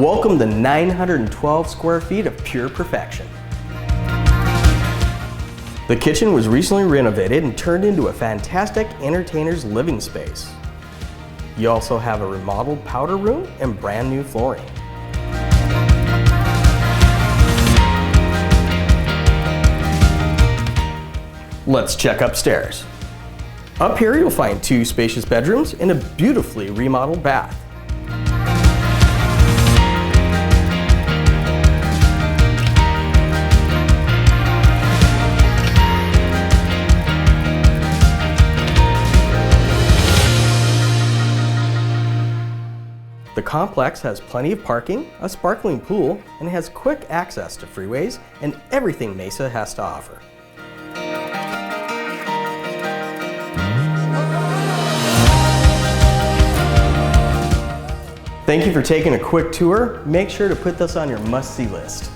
Welcome to 912 square feet of pure perfection. The kitchen was recently renovated and turned into a fantastic entertainer's living space. You also have a remodeled powder room and brand new flooring. Let's check upstairs. Up here you'll find 2 spacious bedrooms and a beautifully remodeled bath. The complex has plenty of parking, a sparkling pool, and has quick access to freeways and everything Mesa has to offer. Thank you for taking a quick tour. Make sure to put this on your must-see list.